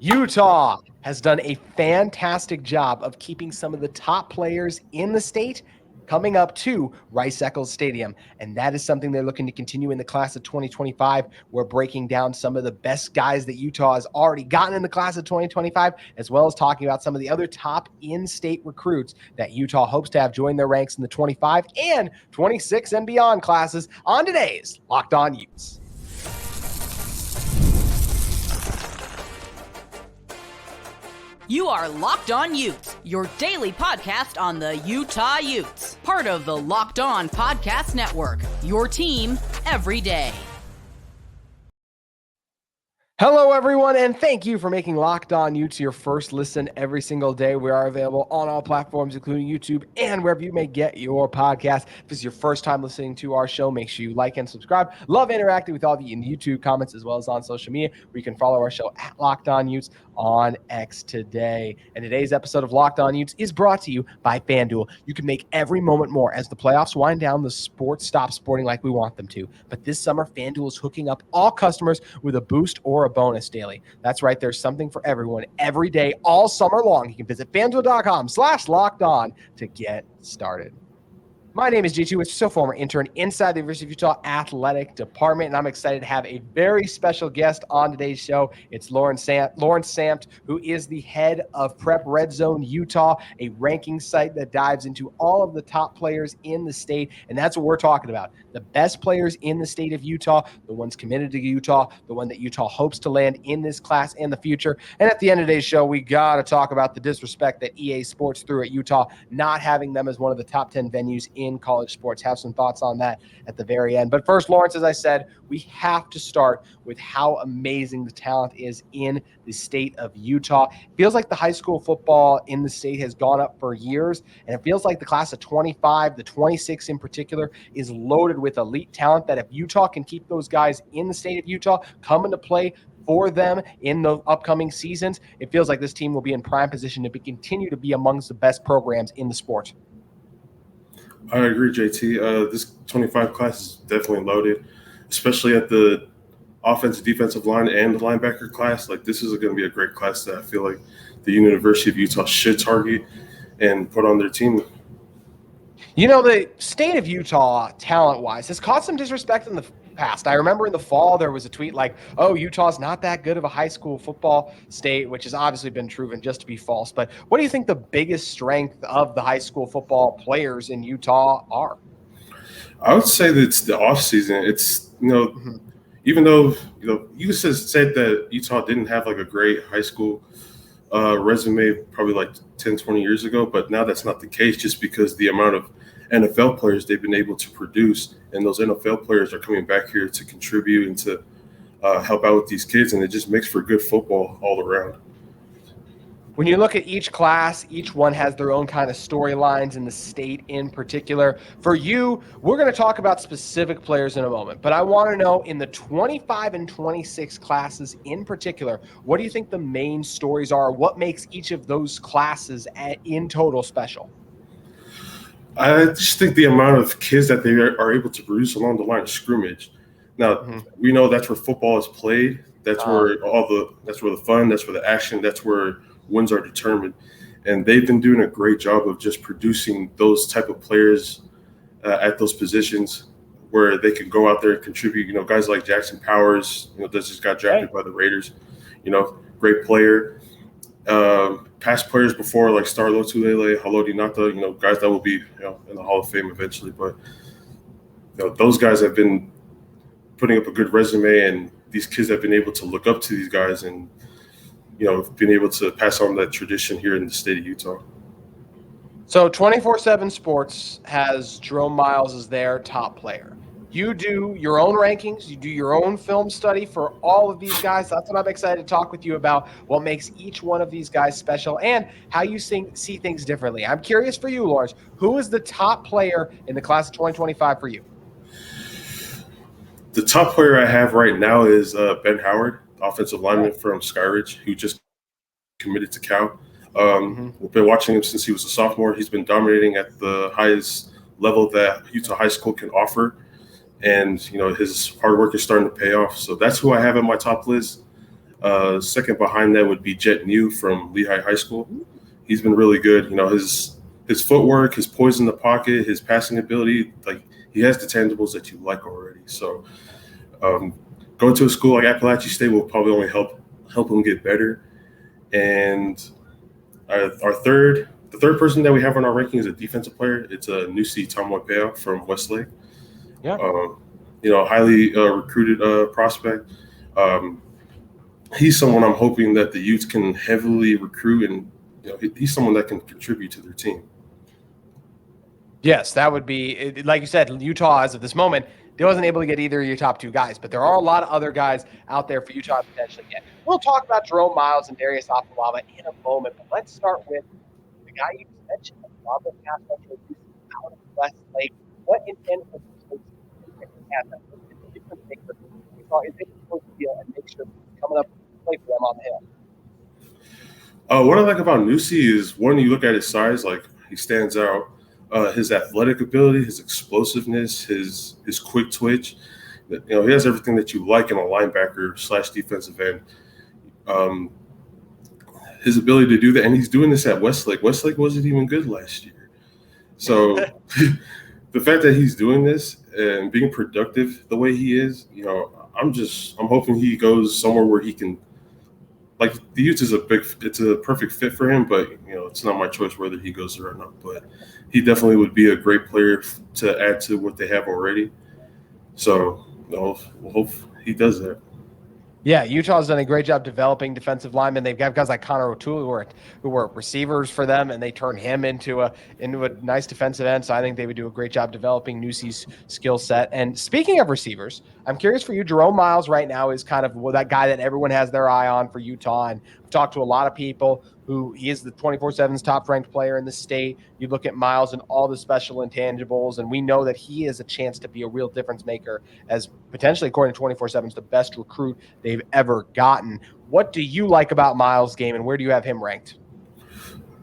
Utah has done a fantastic job of keeping some of the top players in the state coming up to Rice Eccles Stadium. And that is something they're looking to continue in the class of 2025. We're breaking down some of the best guys that Utah has already gotten in the class of 2025, as well as talking about some of the other top in-state recruits that Utah hopes to have join their ranks in the 25 and 26 and beyond classes on today's Locked On Utes. You are Locked On Utes, your daily podcast on the Utah Utes. Part of the Locked On Podcast Network, your team every day. Hello, everyone, and thank you for making Locked On Utes your first listen every single day. We are available on all platforms, including YouTube and wherever you may get your podcast. If this is your first time listening to our show, make sure you like and subscribe. Love interacting with all of you in the YouTube comments as well as on social media, where you can follow our show at Locked On Utes on X today. And today's episode of Locked On Utes is brought to you by FanDuel. You can make every moment more as the playoffs wind down. The sports stop sporting like we want them to. But this summer, FanDuel is hooking up all customers with a boost or a bonus daily. That's right. There's something for everyone every day, all summer long. You can visit FanDuel.com/lockedon to get started. My name is G2, still former intern inside the University of Utah Athletic Department, and I'm excited to have a very special guest on today's show. It's Lawrence Sanft, who is the head of Prep Red Zone Utah, a ranking site that dives into all of the top players in the state, and that's what we're talking about. The best players in the state of Utah, the ones committed to Utah, the one that Utah hopes to land in this class in the future. And at the end of today's show, we got to talk about the disrespect that EA Sports threw at Utah, not having them as one of the top 10 venues in college sports. Have some thoughts on that at the very end. But first, Lawrence, as I said, we have to start with how amazing the talent is in the state of Utah. It feels like the high school football in the state has gone up for years, and it feels like the class of 25, the 26 in particular, is loaded with elite talent that if Utah can keep those guys in the state of Utah coming to play for them in the upcoming seasons, it feels like this team will be in prime position to continue to be amongst the best programs in the sport. I agree, JT. This 25 class is definitely loaded, especially at the offensive, defensive line and the linebacker class. Like, this is going to be a great class that I feel like the University of Utah should target and put on their team. You know, the state of Utah, talent-wise, has caught some disrespect in the past. I remember in the fall there was a tweet like, oh, Utah's not that good of a high school football state, which has obviously been proven just to be false. But what do you think the biggest strength of the high school football players in Utah are? I would say that it's the offseason. It's, even though, you said that Utah didn't have like a great high school resume probably like 10, 20 years ago, but now that's not the case just because the amount of NFL players they've been able to produce, and those NFL players are coming back here to contribute and to help out with these kids, and it just makes for good football all around. When you look at each class, each one has their own kind of storylines in the state in particular. For you, we're going to talk about specific players in a moment, but I want to know in the 25 and 26 classes in particular, what do you think the main stories are? What makes each of those classes in total special? I just think the amount of kids that they are able to produce along the line of scrimmage. Now, we know that's where football is played. That's where that's where the fun, that's where the action, that's where wins are determined. And they've been doing a great job of just producing those type of players at those positions where they can go out there and contribute. Guys like Jackson Powers, that just got drafted by the Raiders, great player. Past players before like Starlo Tulele, Haloti Nata, guys that will be in the Hall of Fame eventually. But those guys have been putting up a good resume, and these kids have been able to look up to these guys and been able to pass on that tradition here in the state of Utah. So 24/7 Sports has Jerome Myles as their top player. You do your own rankings. You do your own film study for all of these guys. That's what I'm excited to talk with you about, what makes each one of these guys special and how you see things differently. I'm curious for you, Lawrence. Who is the top player in the class of 2025 for you? The top player I have right now is Ben Howard, offensive lineman from Skyridge, who just committed to Cal. We've been watching him since he was a sophomore. He's been dominating at the highest level that Utah High School can offer. And, his hard work is starting to pay off. So that's who I have in my top list. Second behind that would be Jet New from Lehigh High School. He's been really good. His footwork, his poise in the pocket, his passing ability, like he has the tangibles that you like already. So going to a school like Appalachian State will probably only help him get better. And the third person that we have on our ranking is a defensive player. It's a Nusi Tamoipea from Westlake. Yeah. Highly recruited prospect. He's someone I'm hoping that the Utes can heavily recruit, and he's someone that can contribute to their team. Yes, that would be, like you said, Utah, as of this moment, they wasn't able to get either of your top two guys, but there are a lot of other guys out there for Utah to potentially get. We'll talk about Jerome Myles and Darius Afawala in a moment, but let's start with the guy you mentioned, Robert Pass out of Westlake. What intangibles is the difference maker Utah is able to deal and make sure he's coming up to play for them on the hill? What I like about Nusi is, when you look at his size, like he stands out. His athletic ability, his explosiveness, his quick twitch. He has everything that you like in a linebacker / defensive end. His ability to do that, and he's doing this at Westlake. Westlake wasn't even good last year. So the fact that he's doing this and being productive the way he is, I'm hoping he goes somewhere where he can. Like, the Utes is it's a perfect fit for him, but it's not my choice whether he goes there or not. But he definitely would be a great player to add to what they have already. So we'll hope he does that. Yeah, Utah's done a great job developing defensive linemen. They've got guys like Connor O'Toole who were receivers for them, and they turned him into a nice defensive end. So I think they would do a great job developing Nusi's skill set. And speaking of receivers, I'm curious for you. Jerome Myles right now is kind of that guy that everyone has their eye on for Utah. And I've talked to a lot of people who he is the 24/7's top-ranked player in the state. You look at Myles and all the special intangibles, and we know that he is a chance to be a real difference maker, as potentially, according to 24/7's, the best recruit they've ever gotten. What do you like about Myles' game, and where do you have him ranked?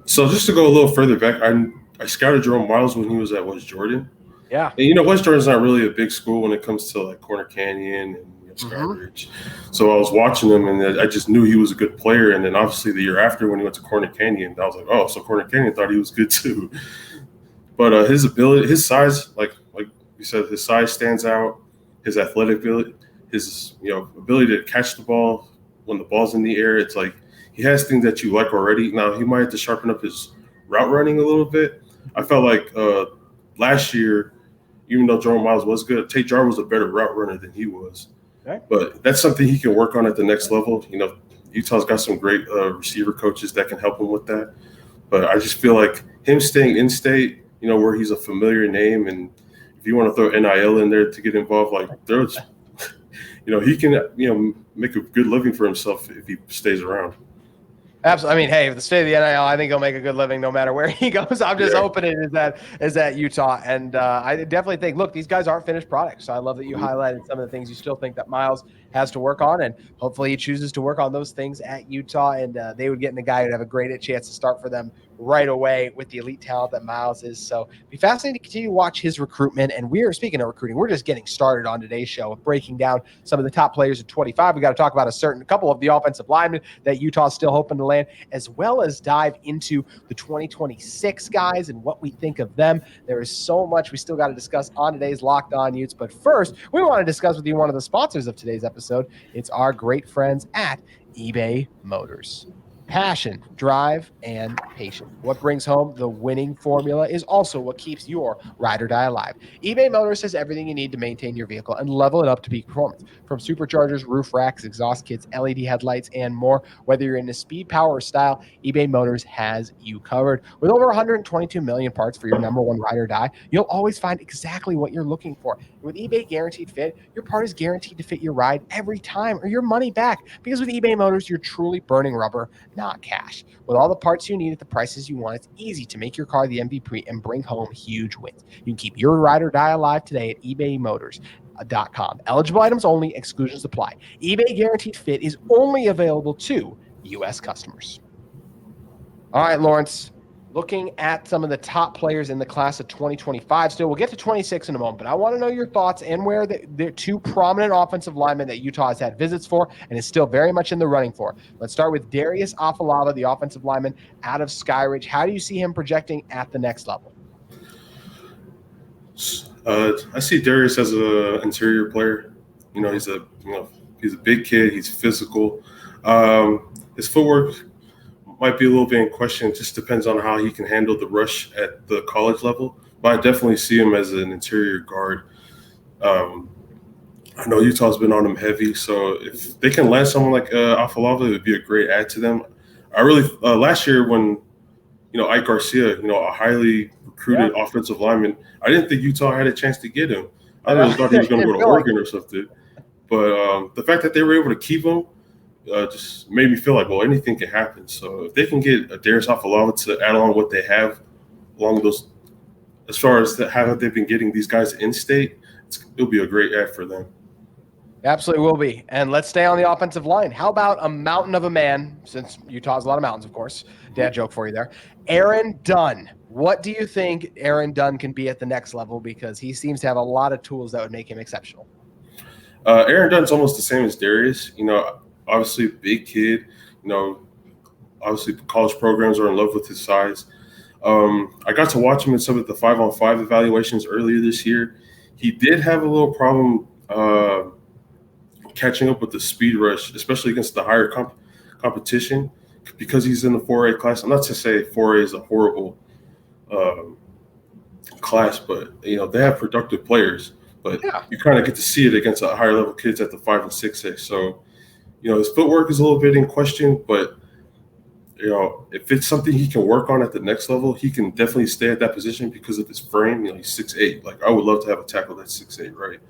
So just to go a little further back, I scouted Jerome Myles when he was at West Jordan. Yeah. And West Jordan's not really a big school when it comes to like Corner Canyon and Skyridge. So I was watching him, and I just knew he was a good player. And then obviously the year after, when he went to Corner Canyon, I was like, oh, so Corner Canyon thought he was good too. But his ability, his size, like you said, his size stands out. His athletic ability, his ability to catch the ball when the ball's in the air. It's like he has things that you like already. Now he might have to sharpen up his route running a little bit. I felt like last year, even though Jerome Myles was good, Tate Jar was a better route runner than he was. Okay. But that's something he can work on at the next level. Utah's got some great receiver coaches that can help him with that. But I just feel like him staying in state, where he's a familiar name, and if you want to throw NIL in there to get involved, like there's, he can, make a good living for himself if he stays around. Absolutely. I mean, hey, if the state of the NIL, I think he'll make a good living no matter where he goes. I'm just hoping it is at Utah. And I definitely think, look, these guys aren't finished products. So I love that you highlighted some of the things you still think that Myles has to work on. And hopefully he chooses to work on those things at Utah. And they would get in a guy who'd have a great chance to start for them right away with the elite talent that Myles is. So it'd be fascinating to continue to watch his recruitment. And speaking of recruiting, we're just getting started on today's show of breaking down some of the top players at 25. We got to talk about a couple of the offensive linemen that Utah's still hoping to land, as well as dive into the 2026 guys and what we think of them. There is so much we still got to discuss on today's Locked On Utes. But first, we want to discuss with you one of the sponsors of today's episode. It's our great friends at eBay Motors. Passion, drive, and patience. What brings home the winning formula is also what keeps your ride or die alive. eBay Motors has everything you need to maintain your vehicle and level it up to peak performance. From superchargers, roof racks, exhaust kits, LED headlights, and more. Whether you're into speed, power, or style, eBay Motors has you covered. With over 122 million parts for your number one ride or die, you'll always find exactly what you're looking for. With eBay Guaranteed Fit, your part is guaranteed to fit your ride every time or your money back. Because with eBay Motors, you're truly burning rubber, not cash. With all the parts you need at the prices you want, it's easy to make your car the MVP and bring home huge wins. You can keep your ride or die alive today at ebaymotors.com. Eligible items only, exclusions apply. eBay Guaranteed Fit is only available to U.S. customers. All right, Lawrence, looking at some of the top players in the class of 2025 still. We'll get to 26 in a moment, but I want to know your thoughts and where the two prominent offensive linemen that Utah has had visits for and is still very much in the running for. Let's start with Darius Afalava, the offensive lineman out of Skyridge. How do you see him projecting at the next level? I see Darius as an interior player. He's a big kid. He's physical. His footwork might be a little bit in question. It just depends on how he can handle the rush at the college level. But I definitely see him as an interior guard. I know Utah's been on him heavy, so if they can land someone like Afalava, it would be a great add to them. I really last year when Ike Garcia, a highly recruited offensive lineman, I didn't think Utah had a chance to get him. I really thought he was going to go to Oregon or something. But the fact that they were able to keep him just made me feel like, well, anything can happen. So if they can get a Darius Afalava to add on what they have along those, as far as how they've been getting these guys in state, it'll be a great add for them. Absolutely will be. And let's stay on the offensive line. How about a mountain of a man, since Utah has a lot of mountains, of course. Dad joke for you there. Aaron Dunn. What do you think Aaron Dunn can be at the next level? Because he seems to have a lot of tools that would make him exceptional. Aaron Dunn's almost the same as Darius. Obviously big kid. Obviously college programs are in love with his size. I got to watch him in some of the 5-on-5 evaluations earlier this year. He did have a little problem catching up with the speed rush, especially against the higher competition, because he's in the 4A class. I'm not to say 4A is a horrible class, but they have productive players. But you kind of get to see it against the higher level kids at the 5 and 6A. So, his footwork is a little bit in question, but if it's something he can work on at the next level, he can definitely stay at that position because of his frame. He's 6'8". Like, I would love to have a tackle that's 6'8", right?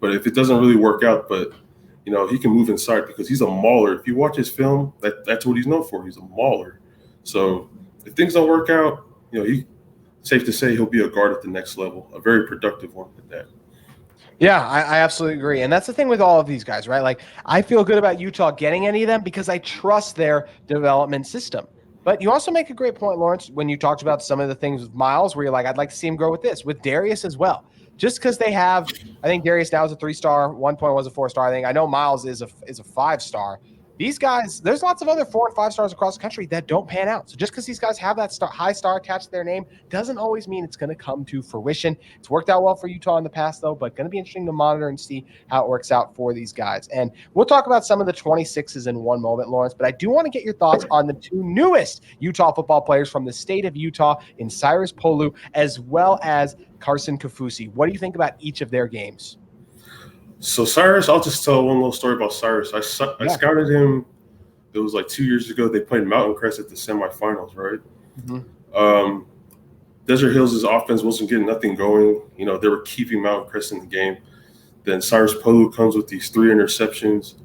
But if it doesn't really work out, but he can move inside because he's a mauler. If you watch his film, that's what he's known for. He's a mauler. So if things don't work out, safe to say he'll be a guard at the next level, a very productive one at that. Yeah, I absolutely agree. And that's the thing with all of these guys, right? Like, I feel good about Utah getting any of them because I trust their development system. But you also make a great point, Lawrence, when you talked about some of the things with Myles where you're like, I'd like to see him grow with this, with Darius as well. Just because they have, I think Darius now is a 3-star, 1 point was a 4-star. I think I know Myles is a 5-star. These guys, there's lots of other 4 and 5 stars across the country that don't pan out. So just because these guys have that high star attached to their name doesn't always mean it's going to come to fruition. It's worked out well for Utah in the past, though, but going to be interesting to monitor and see how it works out for these guys. And we'll talk about some of the 26s in one moment, Lawrence, but I do want to get your thoughts on the 2 newest Utah football players from the state of Utah in Cyrus Polu, as well as Carson Kafusi. What do you think about each of their games? So Cyrus, I'll just tell one little story about Cyrus. I scouted him. It was like 2 years ago. They played Mountain Crest at the semifinals, right? Mm-hmm. Desert Hills' offense wasn't getting nothing going. They were keeping Mountain Crest in the game. Then Cyrus Polu comes with these 3 interceptions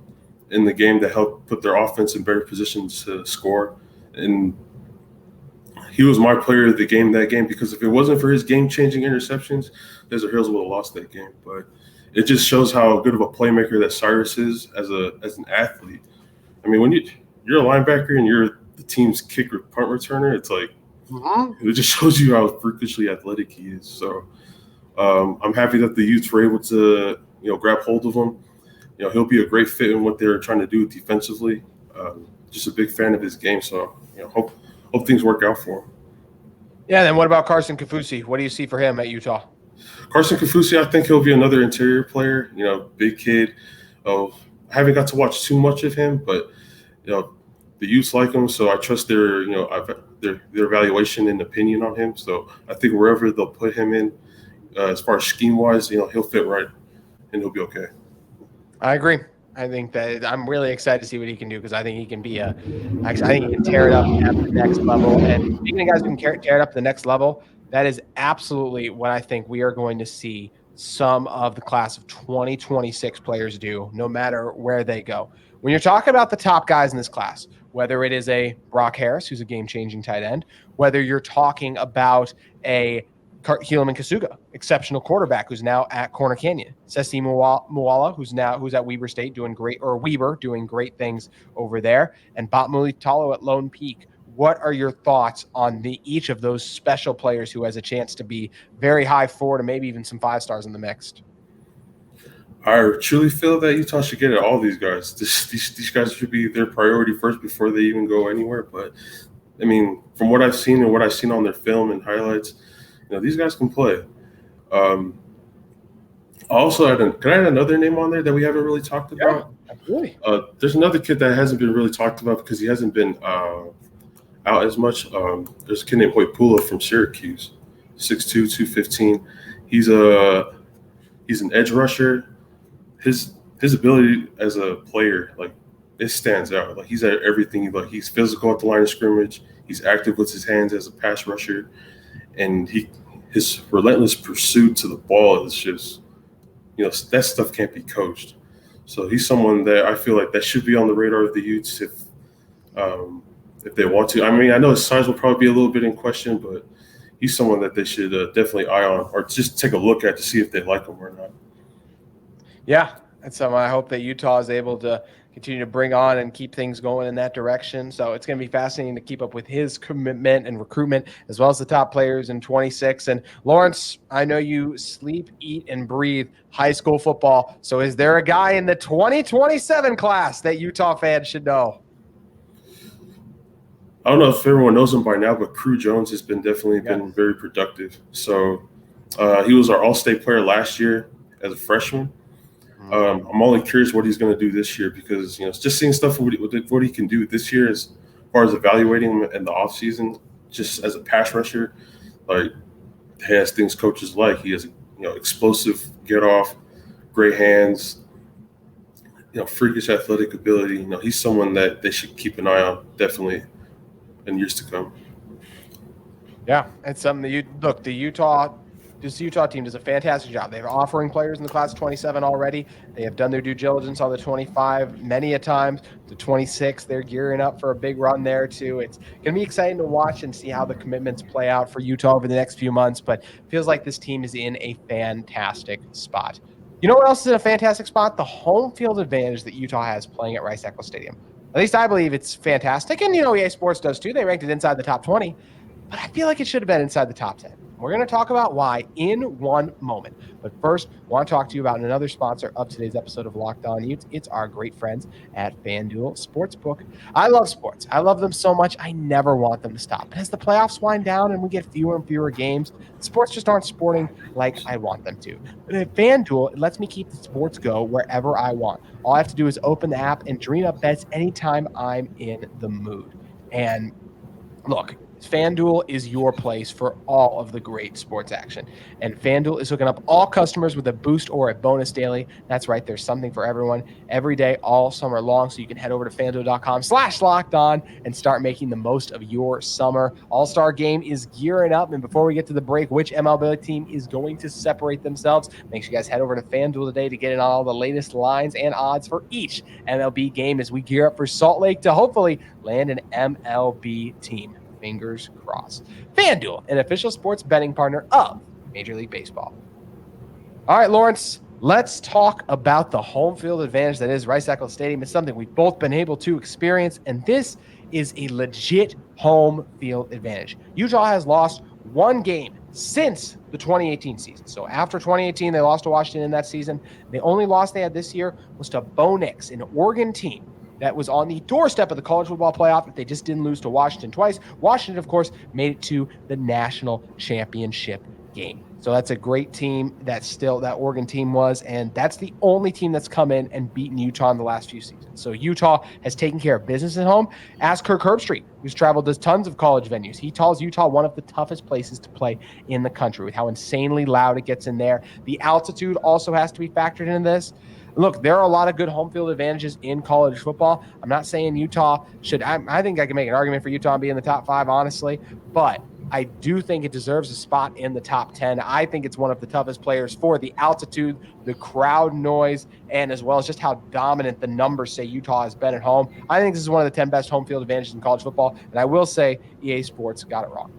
in the game that helped put their offense in better positions to score. And he was my player of the game that game because if it wasn't for his game-changing interceptions, Desert Hills would have lost that game. But it just shows how good of a playmaker that Cyrus is as an athlete. I mean, when you're a linebacker and you're the team's kick or punt returner, it's like it just shows you how freakishly athletic he is. So I'm happy that the Utes were able to grab hold of him. He'll be a great fit in what they're trying to do defensively. Just a big fan of his game, so hope things work out for him. Yeah. Then what about Carson Kafusi? What do you see for him at Utah? Carson Kafusi, I think he'll be another interior player. Big kid. I haven't got to watch too much of him, but the Utes like him, so I trust their evaluation and opinion on him. So I think wherever they'll put him in, as far as scheme wise, he'll fit right and he'll be okay. I agree. I think that I'm really excited to see what he can do because I think he can be I think he can tear it up at the next level. And speaking of guys who can tear it up to the next level, that is absolutely what I think we are going to see some of the class of 2026 players do, no matter where they go. When you're talking about the top guys in this class, whether it is a Brock Harris, who's a game-changing tight end, whether you're talking about a Helaman Kasuga, exceptional quarterback who's now at Corner Canyon, Sesi Muala, who's at Weber State doing great things over there, and Batmuli Talo at Lone Peak. what are your thoughts on each of those special players who has a chance to be very high 4 to maybe even some 5 stars in the mix? I truly feel that Utah should get at all these guys. These guys should be their priority first before they even go anywhere. But I mean, from what I've seen and what I've seen on their film and highlights, these guys can play. Also, can I add another name on there that we haven't really talked about? Yeah, absolutely. There's another kid that hasn't been really talked about because he hasn't been out as much. There's a kid named Hoypula from Syracuse, 6'2", 215. He's an edge rusher. His ability as a player, like, it stands out. Like, he's at everything. Like, he's physical at the line of scrimmage. He's active with his hands as a pass rusher, and his relentless pursuit to the ball is just, that stuff can't be coached. So he's someone that I feel like that should be on the radar of the Utes if they want to. I mean, I know his size will probably be a little bit in question, but he's someone that they should definitely eye on or just take a look at to see if they like him or not. Yeah, that's something I hope that Utah is able to continue to bring on and keep things going in that direction. So it's going to be fascinating to keep up with his commitment and recruitment, as well as the top players in 26. And Lawrence, I know you sleep, eat, and breathe high school football. So is there a guy in the 2027 class that Utah fans should know? I don't know if everyone knows him by now, but Crew Jones has been very productive. So he was our All-State player last year as a freshman. I'm only curious what he's going to do this year because, just seeing stuff what he can do this year as far as evaluating him in the offseason, just as a pass rusher, like, he has things coaches like. He has, explosive get off, great hands, freakish athletic ability. He's someone that they should keep an eye on definitely in years to come. Yeah, it's something that this Utah team does a fantastic job. They're offering players in the class of 27 already. They have done their due diligence on the 25 many a times. The 26, they're gearing up for a big run there too. It's going to be exciting to watch and see how the commitments play out for Utah over the next few months, but it feels like this team is in a fantastic spot. You know what else is in a fantastic spot? The home field advantage that Utah has playing at Rice Eccles Stadium. At least I believe it's fantastic, and EA Sports does too. They ranked it inside the top 20, but I feel like it should have been inside the top 10. We're going to talk about why in one moment. But first, I want to talk to you about another sponsor of today's episode of Locked On Utes. It's our great friends at FanDuel Sportsbook. I love sports. I love them so much, I never want them to stop. But as the playoffs wind down and we get fewer and fewer games, sports just aren't sporting like I want them to. But at FanDuel, it lets me keep the sports go wherever I want. All I have to do is open the app and dream up bets anytime I'm in the mood. And look, FanDuel is your place for all of the great sports action. And FanDuel is hooking up all customers with a boost or a bonus daily. That's right. There's something for everyone every day, all summer long. So you can head over to FanDuel.com/lockedon and start making the most of your summer. All-Star game is gearing up. And before we get to the break, which MLB team is going to separate themselves? Make sure you guys head over to FanDuel today to get in on all the latest lines and odds for each MLB game as we gear up for Salt Lake to hopefully land an MLB team. Fingers crossed. FanDuel, an official sports betting partner of Major League Baseball. All right, Lawrence, let's talk about the home field advantage that is Rice Eccles Stadium. It's something we've both been able to experience, and this is a legit home field advantage. Utah has lost one game since the 2018 season. So after 2018, they lost to Washington in that season. The only loss they had this year was to Bo Nix, an Oregon team that was on the doorstep of the college football playoff. They just didn't lose to Washington twice. Washington, of course, made it to the national championship game. So that's a great team that Oregon team was, and that's the only team that's come in and beaten Utah in the last few seasons. So Utah has taken care of business at home. Ask Kirk Herbstreit, who's traveled to tons of college venues. He calls Utah one of the toughest places to play in the country with how insanely loud it gets in there. The altitude also has to be factored into this. Look, there are a lot of good home field advantages in college football. I'm not saying Utah should. I think I can make an argument for Utah being in the top 5, honestly. But I do think it deserves a spot in the top 10. I think it's one of the toughest players for the altitude, the crowd noise, and as well as just how dominant the numbers say Utah has been at home. I think this is one of the 10 best home field advantages in college football. And I will say EA Sports got it wrong.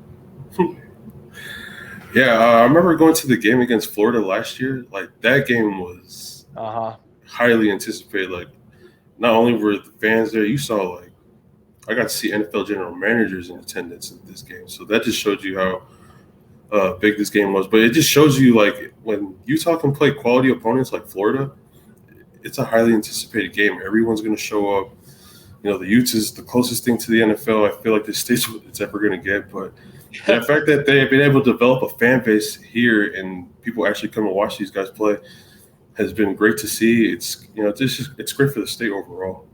Yeah, I remember going to the game against Florida last year. Like, that game was highly anticipated. Like, not only were the fans there, you saw like I got to see NFL general managers in attendance at this game. So that just showed you how big this game was. But it just shows you, like, when Utah can play quality opponents like Florida, it's a highly anticipated game. Everyone's going to show up. You know, the Utes is the closest thing to the NFL I feel like this state it's ever going to get. But the fact that they've been able to develop a fan base here and people actually come and watch these guys play has been great to see. It's, you know, it's great for the state overall.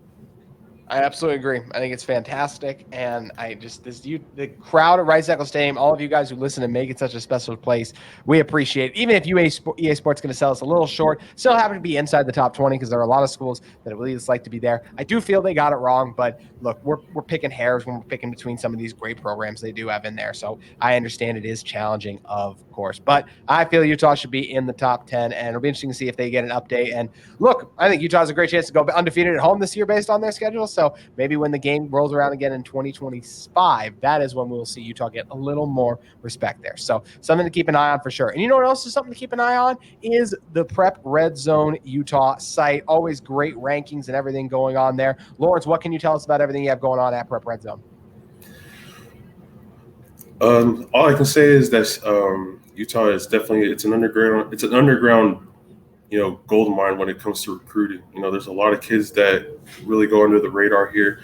I absolutely agree. I think it's fantastic, and the crowd at Rice Eccles Stadium, all of you guys who listen and make it such a special place, we appreciate it. Even if EA Sports going to sell us a little short, still happen to be inside the top 20 because there are a lot of schools that at least like to be there. I do feel they got it wrong, but look, we're picking hairs when we're picking between some of these great programs they do have in there. So I understand it is challenging, of course, but I feel Utah should be in the top 10, and it'll be interesting to see if they get an update. And look, I think Utah has a great chance to go undefeated at home this year based on their schedule. So maybe when the game rolls around again in 2025, that is when we'll see Utah get a little more respect there. So something to keep an eye on for sure. And you know what else is something to keep an eye on is the Prep Red Zone Utah site. Always great rankings and everything going on there. Lawrence, what can you tell us about everything you have going on at Prep Red Zone? All I can say is that Utah is definitely it's an underground you know, gold mine when it comes to recruiting. You know, there's a lot of kids that really go under the radar here,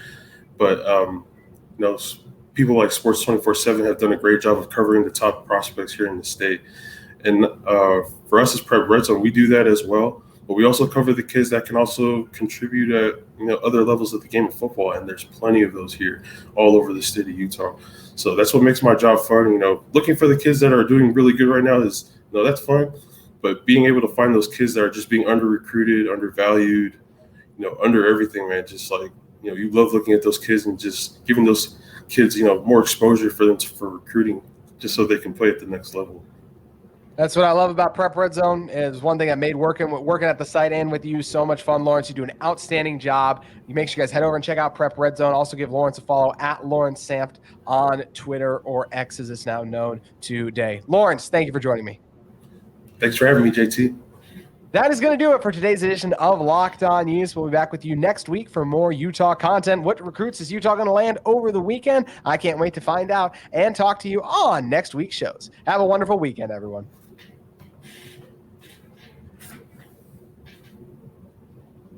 but you know, people like Sports 24/7 have done a great job of covering the top prospects here in the state. And for us as Prep Red Zone, we do that as well. But we also cover the kids that can also contribute at, you know, other levels of the game of football, and there's plenty of those here all over the state of Utah. So that's what makes my job fun. You know, looking for the kids that are doing really good right now is, you know, that's fun. But being able to find those kids that are just being under-recruited, undervalued, you know, under everything, man, just like, you know, you love looking at those kids and just giving those kids, you know, more exposure for them for recruiting just so they can play at the next level. That's what I love about Prep Red Zone. Is one thing that made working at the site and with you so much fun, Lawrence. You do an outstanding job. You make sure you guys head over and check out Prep Red Zone. Also give Lawrence a follow at Lawrence Sanft on Twitter, or X as it's now known today. Lawrence, thank you for joining me. Thanks for having me, JT. That is going to do it for today's edition of Locked On Utes. We'll be back with you next week for more Utah content. What recruits is Utah going to land over the weekend? I can't wait to find out and talk to you on next week's shows. Have a wonderful weekend, everyone.